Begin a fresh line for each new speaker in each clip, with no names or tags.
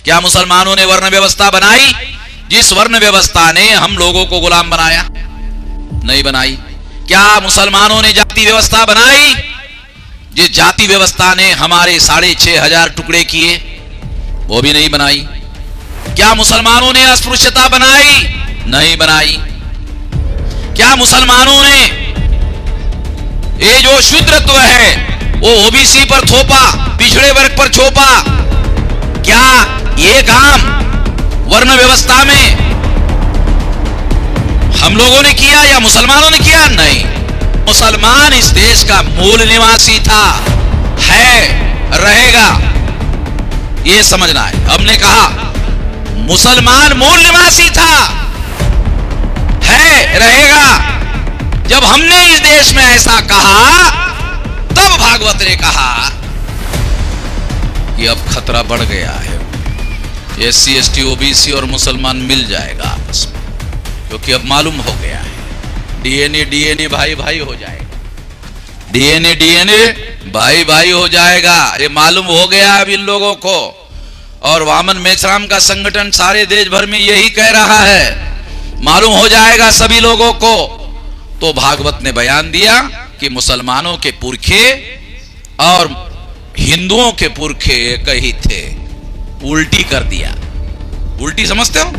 क्या मुसलमानों ने वर्ण व्यवस्था बनाई जिस वर्ण व्यवस्था ने हम लोगों को गुलाम बनाया? नहीं बनाई। क्या मुसलमानों ने जाति व्यवस्था बनाई जिस जाति व्यवस्था ने हमारे 6,500 टुकड़े किए? वो भी नहीं बनाई। क्या मुसलमानों ने अस्पृश्यता बनाई? नहीं बनाई। क्या मुसलमानों ने ये जो शूद्रत्व है वो ओबीसी पर थोपा, पिछड़े वर्ग पर छोपा? क्या ये काम वर्ण व्यवस्था में हम लोगों ने किया या मुसलमानों ने किया? नहीं। मुसलमान इस देश का मूल निवासी था, है, रहेगा, ये समझना है। हमने कहा मुसलमान मूल निवासी था, है, रहेगा। जब हमने इस देश में ऐसा कहा तब भागवत ने कहा कि अब खतरा बढ़ गया है, एससी, एसटी, ओबीसी और मुसलमान मिल जाएगा आपस में, क्योंकि अब मालूम हो गया है डीएनए भाई भाई हो जाएगा, डीएनए भाई भाई हो जाएगा। ये मालूम हो गया अब इन लोगों को। और वामन मेश्राम का संगठन सारे देश भर में यही कह रहा है, मालूम हो जाएगा सभी लोगों को। तो भागवत ने बयान दिया कि मुसलमानों के पुरखे और हिंदुओं के पुरखे एक ही थे। उल्टी कर दिया। उल्टी समझते हो?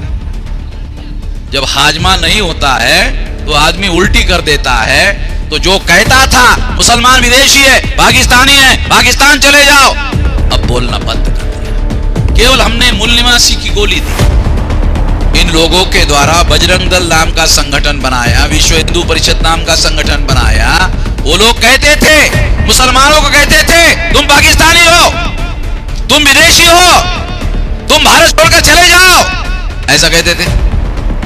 जब हाजमा नहीं होता है तो आदमी उल्टी कर देता है। तो जो कहता था मुसलमान विदेशी है, पाकिस्तानी है, पाकिस्तान चले जाओ, अब बोलना बंद कर दिया। केवल हमने मूल निवासी की गोली दी। इन लोगों के द्वारा बजरंग दल नाम का संगठन बनाया, विश्व हिंदू परिषद नाम का संगठन बनाया। वो लोग कहते थे, मुसलमानों को कहते थे तुम पाकिस्तानी हो, तुम विदेशी हो, तुम भारत छोड़कर चले जाओ, ऐसा कहते थे।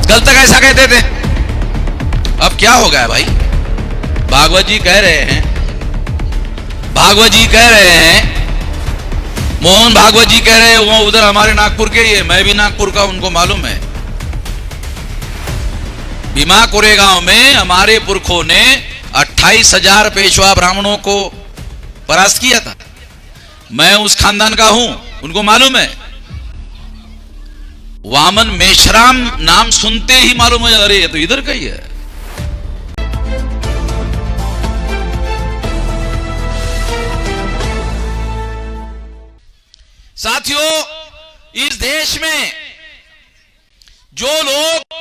कल तक ऐसा कहते थे। अब क्या हो गया भाई? भागवत जी कह रहे हैं, भागवत जी कह रहे हैं, मोहन भागवत जी कह रहे हैं, वो उधर हमारे नागपुर के ही है, मैं भी नागपुर का, उनको मालूम है। भीमा कोरेगांव में हमारे पुरखों ने 28,000 पेशवा ब्राह्मणों को परास्त किया था। मैं उस खानदान का हूं, उनको मालूम है। वामन मेश्राम नाम सुनते ही मालूम हो जाता, अरे ये तो इधर का ही है। साथियों, इस देश में जो लोग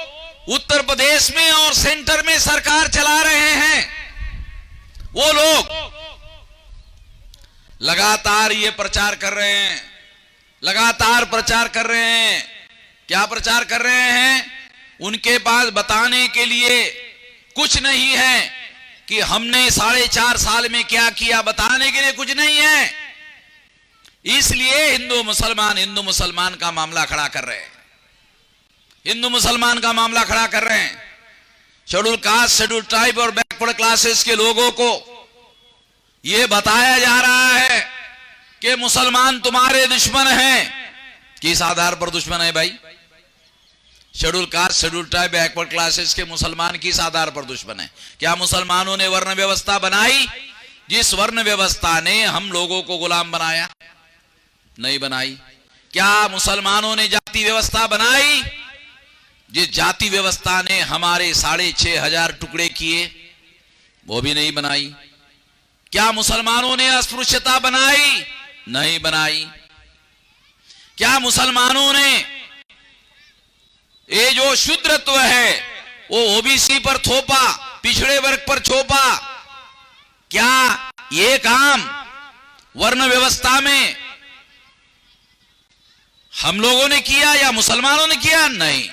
उत्तर प्रदेश में और सेंटर में सरकार चला रहे हैं, वो लोग लगातार ये प्रचार कर रहे हैं, लगातार प्रचार कर रहे हैं। क्या प्रचार कर रहे हैं? उनके पास बताने के लिए कुछ नहीं है कि हमने 4.5 साल में क्या किया, बताने के लिए कुछ नहीं है। इसलिए हिंदू मुसलमान का मामला खड़ा कर रहे हैं, हिंदू मुसलमान का मामला खड़ा कर रहे हैं। शेड्यूल कास्ट, शेड्यूल ट्राइब और बैकवर्ड क्लासेस के लोगों को यह बताया जा रहा है कि मुसलमान तुम्हारे दुश्मन हैं। किस आधार पर दुश्मन है भाई? Schedule caste, schedule tribe, backward classes के मुसलमान किस आधार पर दुश्मन है? क्या मुसलमानों ने वर्ण व्यवस्था बनाई जिस वर्ण व्यवस्था ने हम लोगों को गुलाम बनाया? नहीं बनाई। क्या मुसलमानों ने जाति व्यवस्था बनाई जिस जाति व्यवस्था ने हमारे 6,500 टुकड़े किए? वो भी नहीं बनाई। क्या मुसलमानों ने अस्पृश्यता बनाई? नहीं बनाई। क्या मुसलमानों ने ये जो शूद्रत्व है वो ओबीसी पर थोपा, पिछड़े वर्ग पर छोपा? क्या ये काम वर्ण व्यवस्था में हम लोगों ने किया या मुसलमानों ने किया? नहीं।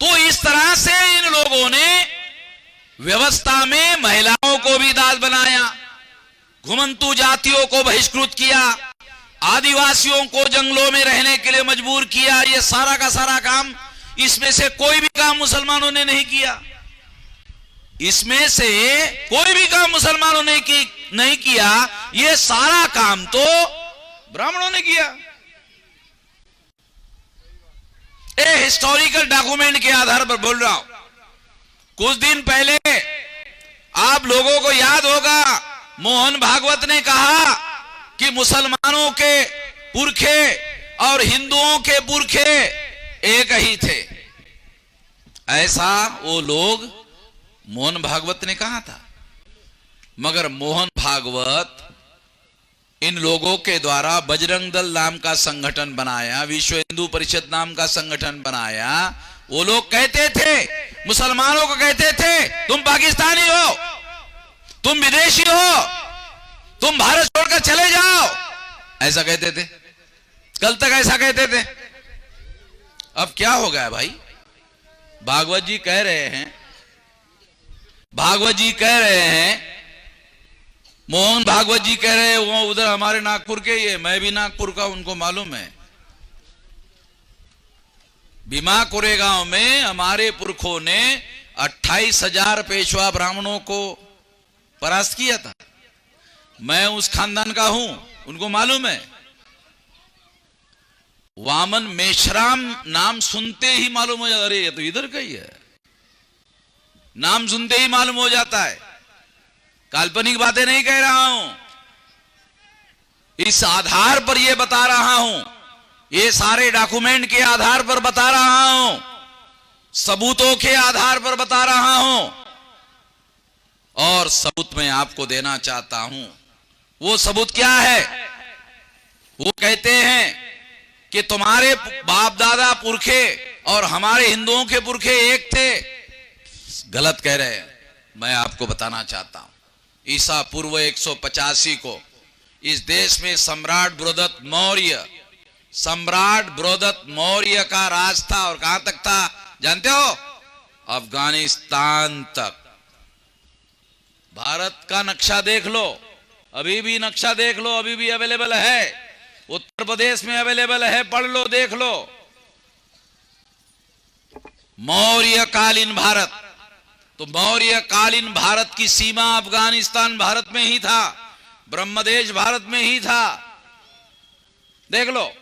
तो इस तरह से इन लोगों ने व्यवस्था में महिलाओं को भी दास बनाया, घुमंतु जातियों को बहिष्कृत किया, आदिवासियों को जंगलों में रहने के लिए मजबूर किया। ये सारा का सारा काम, इसमें से कोई भी काम मुसलमानों ने नहीं किया। इसमें से कोई भी काम मुसलमानों ने नहीं किया। ये सारा काम तो ब्राह्मणों ने किया। हिस्टोरिकल डॉक्यूमेंट के आधार पर बोल रहा हूं। कुछ दिन पहले आप लोगों को याद होगा, मोहन भागवत ने कहा कि मुसलमानों के पुरखे और हिंदुओं के पुरखे एक ही थे, ऐसा वो लोग मोहन भागवत ने कहा था। मगर मोहन भागवत इन लोगों के द्वारा बजरंग दल नाम का संगठन बनाया, विश्व हिंदू परिषद नाम का संगठन बनाया। वो लोग कहते थे, मुसलमानों को कहते थे, तुम पाकिस्तानी हो, तुम विदेशी हो, तुम भारत छोड़कर चले जाओ, ऐसा कहते थे। कल तक ऐसा कहते थे। अब क्या हो गया भाई? भागवत जी कह रहे हैं, भागवत जी कह रहे हैं, मोहन भागवत जी कह रहे हैं वो उधर हमारे नागपुर के, ये मैं भी नागपुर का, उनको मालूम है। भीमा कोरेगांव में हमारे पुरखों ने 28,000 पेशवा ब्राह्मणों को परास्त किया था। मैं उस खानदान का हूं, उनको मालूम है। वामन मेश्राम नाम सुनते ही मालूम हो जाता, अरे ये तो इधर का ही है, नाम सुनते ही मालूम हो जाता है। काल्पनिक बातें नहीं कह रहा हूं, इस आधार पर यह बता रहा हूं, ये सारे डॉक्यूमेंट के आधार पर बता रहा हूं, सबूतों के आधार पर बता रहा हूं, और सबूत मैं आपको देना चाहता हूं। वो सबूत क्या है? वो कहते हैं कि तुम्हारे बाप दादा पुरखे और हमारे हिंदुओं के पुरखे एक थे। गलत कह रहे हैं, मैं आपको बताना चाहता हूं। ईसा पूर्व 185 को इस देश में सम्राट बृहदत्त मौर्य का राज था। और कहां तक था जानते हो? अफगानिस्तान तक। भारत का नक्शा देख लो, अभी भी नक्शा देख लो, अभी भी अवेलेबल है, उत्तर प्रदेश में अवेलेबल है, पढ़ लो, देख लो। मौर्यकालीन भारत, तो मौर्यकालीन भारत की सीमा अफगानिस्तान भारत में ही था, ब्रह्मदेश भारत में ही था, देख लो।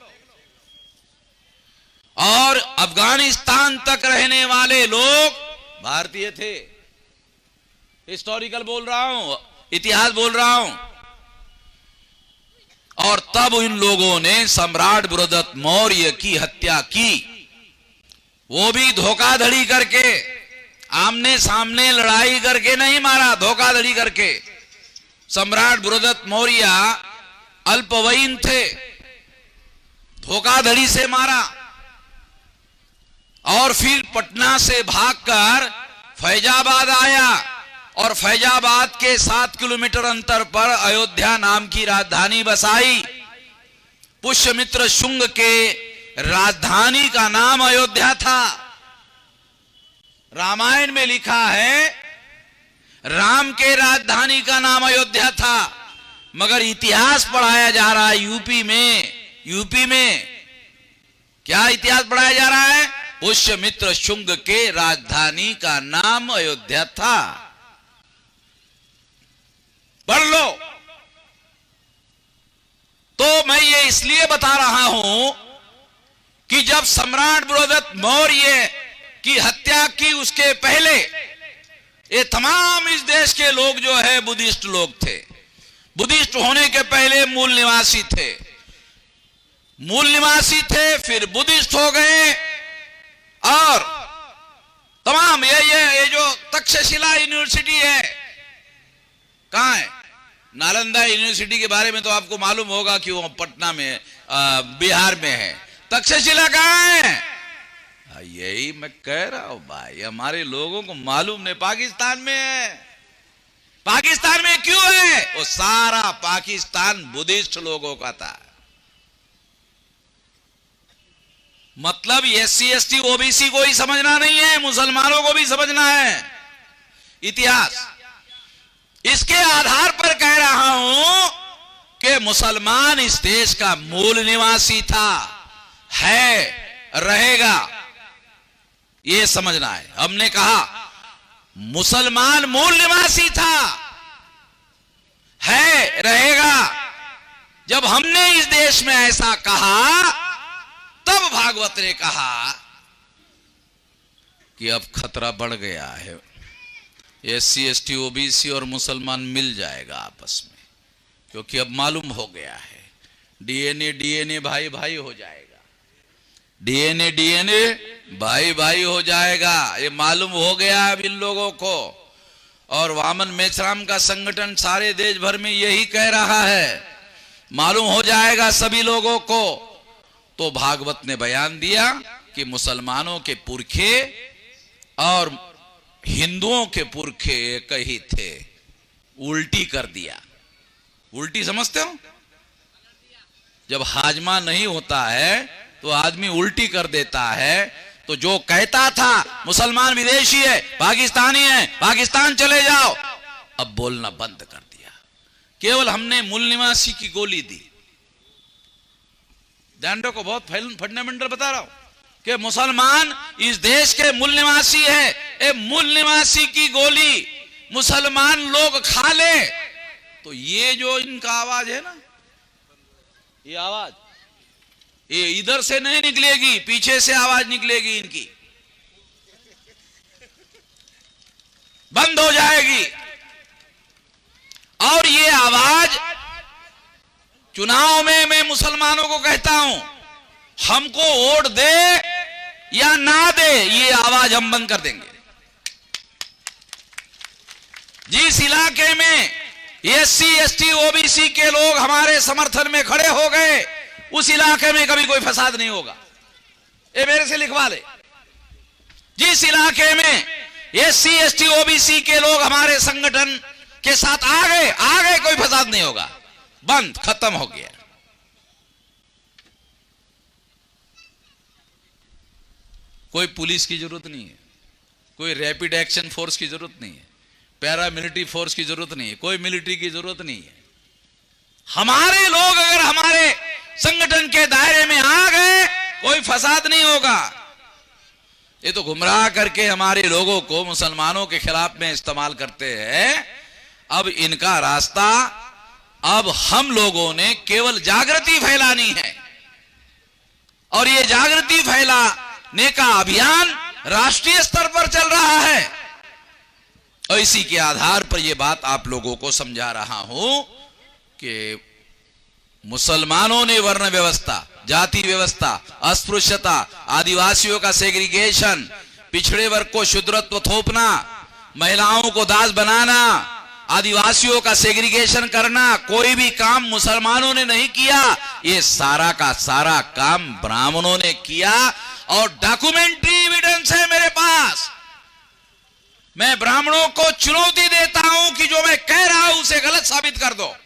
और अफगानिस्तान तक रहने वाले लोग भारतीय थे। हिस्टोरिकल बोल रहा हूं, इतिहास बोल रहा हूं। और तब इन लोगों ने सम्राट बृहदत्त मौर्य की हत्या की, वो भी धोखाधड़ी करके, आमने सामने लड़ाई करके नहीं मारा, धोखाधड़ी करके। सम्राट बृहदत्त मौर्य अल्पवयीन थे, धोखाधड़ी से मारा। और फिर पटना से भागकर फैजाबाद आया, और फैजाबाद के 7 किलोमीटर अंतर पर अयोध्या नाम की राजधानी बसाई। पुष्यमित्र शुंग के राजधानी का नाम अयोध्या था। रामायण में लिखा है राम के राजधानी का नाम अयोध्या था, मगर इतिहास पढ़ाया जा रहा है यूपी में क्या इतिहास पढ़ाया जा रहा है? पुष्यमित्र शुंग के राजधानी का नाम अयोध्या था। पढ़ लो। तो मैं ये इसलिए बता रहा हूं कि जब सम्राट बृहदत्त मौर्य की हत्या की, उसके पहले ये तमाम इस देश के लोग जो है बुद्धिस्ट लोग थे। बुद्धिस्ट होने के पहले मूल निवासी थे, फिर बुद्धिस्ट हो गए। और तमाम ये जो तक्षशिला यूनिवर्सिटी है, कहां है? नालंदा यूनिवर्सिटी के बारे में तो आपको मालूम होगा कि वो पटना में, बिहार में है। तक्षशिला कहां है? यही मैं कह रहा हूं भाई, हमारे लोगों को मालूम नहीं, पाकिस्तान में है। पाकिस्तान में क्यों है? वो सारा पाकिस्तान बुद्धिस्ट लोगों का था। मतलब SC ST OBC को ही समझना नहीं है, मुसलमानों को भी समझना है इतिहास। इसके आधार पर कह रहा हूं कि मुसलमान इस देश का मूल निवासी था, है, रहेगा, यह समझना है। हमने कहा मुसलमान मूल निवासी था, है, रहेगा। जब हमने इस देश में ऐसा कहा, तब भागवत ने कहा कि अब खतरा बढ़ गया है, SC ST OBC और मुसलमान मिल जाएगा आपस में, क्योंकि अब मालूम हो गया है डीएनए डीएनए भाई भाई हो जाएगा, डीएनए डीएनए भाई भाई हो जाएगा, ये मालूम हो गया अब इन लोगों को। और वामन मेश्राम का संगठन सारे देश भर में यही कह रहा है, मालूम हो जाएगा सभी लोगों को। तो भागवत ने बयान दिया कि मुसलमानों के पुरखे और हिंदुओं के पुरखे एक ही थे, उल्टी कर दिया। उल्टी समझते हो? जब हाजमा नहीं होता है तो आदमी उल्टी कर देता है। तो जो कहता था मुसलमान विदेशी है, पाकिस्तानी है, पाकिस्तान चले जाओ, अब बोलना बंद कर दिया। केवल हमने मूल निवासी की गोली दी। ध्यान रखो, बहुत फंडामेंटल बता रहा हूं कि मुसलमान इस देश के मूल निवासी है। ए मूल निवासी की गोली मुसलमान लोग खा ले तो ये जो इनका आवाज है ना, ये आवाज ये इधर से नहीं निकलेगी, पीछे से आवाज निकलेगी, इनकी बंद हो जाएगी। और ये आवाज चुनाव में मैं मुसलमानों को कहता हूं, हमको वोट दे या ना दे, ये आवाज हम बंद कर देंगे। जिस इलाके में एससी एसटी ओबीसी के लोग हमारे समर्थन में खड़े हो गए, उस इलाके में कभी कोई फसाद नहीं होगा। ये मेरे से लिखवा ले। जिस इलाके में एससी एसटी ओबीसी के लोग हमारे संगठन के साथ आ गए कोई फसाद नहीं होगा। बंद, खत्म हो गया। कोई पुलिस की जरूरत नहीं है, कोई रैपिड एक्शन फोर्स की जरूरत नहीं है, पैरामिलिट्री फोर्स की जरूरत नहीं है, कोई मिलिट्री की जरूरत नहीं है। हमारे लोग अगर हमारे संगठन के दायरे में आ गए, कोई फसाद नहीं होगा। ये तो गुमराह करके हमारे लोगों को मुसलमानों के खिलाफ में इस्तेमाल करते हैं। अब इनका रास्ता, अब हम लोगों ने केवल जागृति फैलानी है, और ये जागृति फैलाने का अभियान राष्ट्रीय स्तर पर चल रहा है। और इसी के आधार पर यह बात आप लोगों को समझा रहा हूं कि मुसलमानों ने वर्ण व्यवस्था, जाति व्यवस्था, अस्पृश्यता, आदिवासियों का सेग्रीगेशन, पिछड़े वर्ग को शूद्रत्व थोपना, महिलाओं को दास बनाना, आदिवासियों का सेग्रीगेशन करना, कोई भी काम मुसलमानों ने नहीं किया। ये सारा का सारा काम ब्राह्मणों ने किया, और डॉक्यूमेंट्री एविडेंस है मेरे पास। मैं ब्राह्मणों को चुनौती देता हूं कि जो मैं कह रहा हूं उसे गलत साबित कर दो।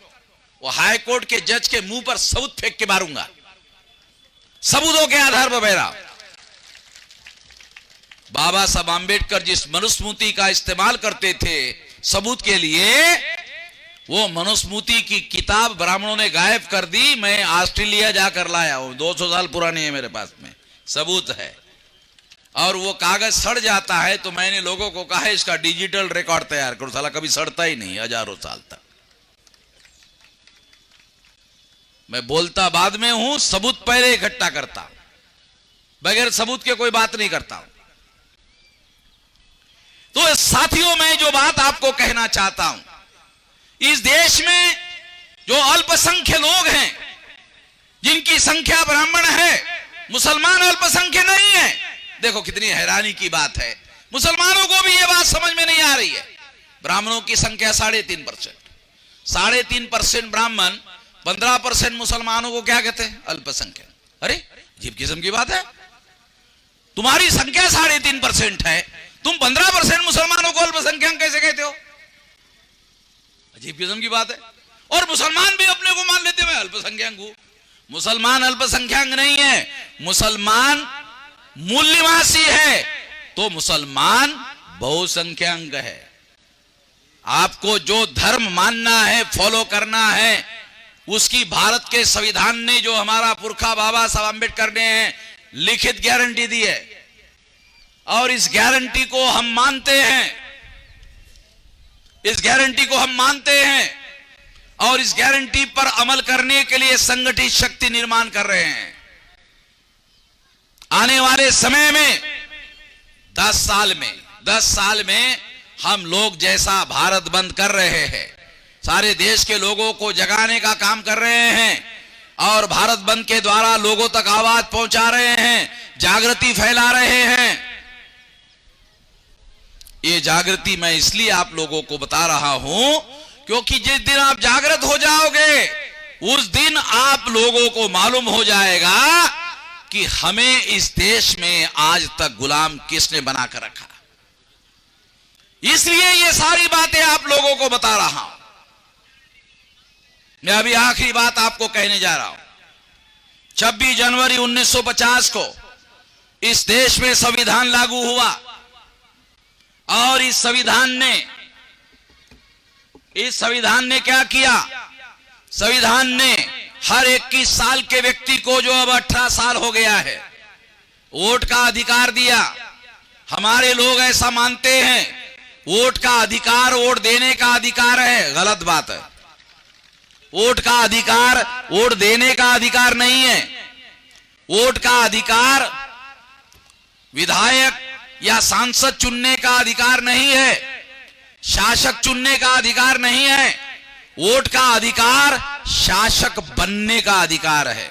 वो हाई कोर्ट के जज के मुंह पर सबूत फेंक के मारूंगा, सबूतों के आधार पर बह रहा हूं। बाबा साहब आंबेडकर जिस मनुस्मृति का इस्तेमाल करते थे सबूत के लिए, वो मनुस्मृति की किताब ब्राह्मणों ने गायब कर दी। मैं ऑस्ट्रेलिया जाकर लाया हूं, 200 साल पुरानी है मेरे पास में, सबूत है। और वो कागज सड़ जाता है तो मैंने लोगों को कहा इसका डिजिटल रिकॉर्ड तैयार करो, साला कभी सड़ता ही नहीं हजारों साल तक। मैं बोलता बाद में हूं, सबूत पहले इकट्ठा करता, बगैर सबूत के कोई बात नहीं करता। तो साथियों, मैं जो बात आपको कहना चाहता हूं, इस देश में जो अल्पसंख्यक लोग हैं, जिनकी संख्या ब्राह्मण है, मुसलमान अल्पसंख्यक नहीं है। देखो कितनी हैरानी की बात है, मुसलमानों को भी यह बात समझ में नहीं आ रही है। ब्राह्मणों की संख्या 3.5%, 3.5% ब्राह्मण, 15% मुसलमानों को क्या कहते हैं? अल्पसंख्यक। अरे अजीब किस्म की बात है, तुम्हारी संख्या 3.5% है, तुम 15% मुसलमानों को अल्पसंख्यक कैसे कहते हो? अजीब किस्म की बात है। और मुसलमान भी अपने को मान लेते हैं मैं अल्पसंख्यक हूं। मुसलमान अल्पसंख्यक नहीं है, मुसलमान मूल निवासी है, तो मुसलमान बहुसंख्यक है। आपको जो धर्म मानना है, फॉलो करना है, उसकी भारत के संविधान ने, जो हमारा पुरखा बाबा साहब आंबेडकर ने लिखित गारंटी दी है, और इस गारंटी को हम मानते हैं, इस गारंटी को हम मानते हैं, और इस गारंटी पर अमल करने के लिए संगठित शक्ति निर्माण कर रहे हैं। आने वाले समय में 10 साल में हम लोग जैसा भारत बंद कर रहे हैं, सारे देश के लोगों को जगाने का काम कर रहे हैं, और भारत बंद के द्वारा लोगों तक आवाज पहुंचा रहे हैं, जागृति फैला रहे हैं। ये जागृति मैं इसलिए आप लोगों को बता रहा हूं क्योंकि जिस दिन आप जागृत हो जाओगे उस दिन आप लोगों को मालूम हो जाएगा कि हमें इस देश में आज तक गुलाम किसने बनाकर रखा। इसलिए ये सारी बातें आप लोगों को बता रहा हूं। मैं अभी आखिरी बात आपको कहने जा रहा हूं। 26 जनवरी 1950 को इस देश में संविधान लागू हुआ और इस संविधान ने क्या किया? संविधान ने हर 21 साल के व्यक्ति को, जो अब 18 साल हो गया है, वोट का अधिकार दिया। हमारे लोग ऐसा मानते हैं वोट का अधिकार वोट देने का अधिकार है। गलत बात है। वोट का अधिकार वोट देने का अधिकार नहीं है। वोट का अधिकार विधायक या सांसद चुनने का अधिकार नहीं है, शासक चुनने का अधिकार नहीं है। वोट का अधिकार शासक बनने का अधिकार है।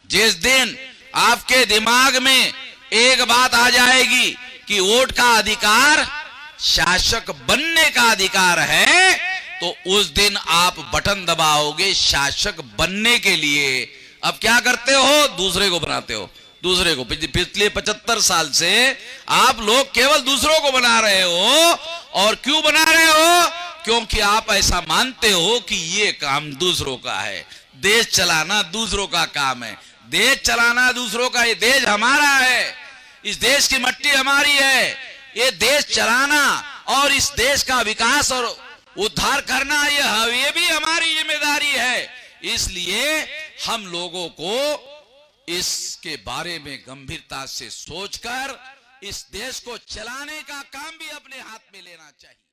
जिस दिन आपके दिमाग में एक बात आ जाएगी कि वोट का अधिकार शासक बनने का अधिकार है, तो उस दिन आप बटन दबाओगे शासक बनने के लिए। अब क्या करते हो? दूसरे को बनाते हो। दूसरे को पिछले 75 साल से आप लोग केवल दूसरों को बना रहे हो। और क्यों बना रहे हो? क्योंकि आप ऐसा मानते हो कि ये काम दूसरों का है। देश चलाना दूसरों का काम है। देश चलाना दूसरों का, ये देश हमारा है। इस देश की मट्टी हमारी है। ये देश चलाना और इस देश का विकास और उद्धार करना ये भी हमारी जिम्मेदारी है। इसलिए हम लोगों को इसके बारे में गंभीरता से सोचकर इस देश को चलाने का काम भी अपने हाथ में लेना चाहिए।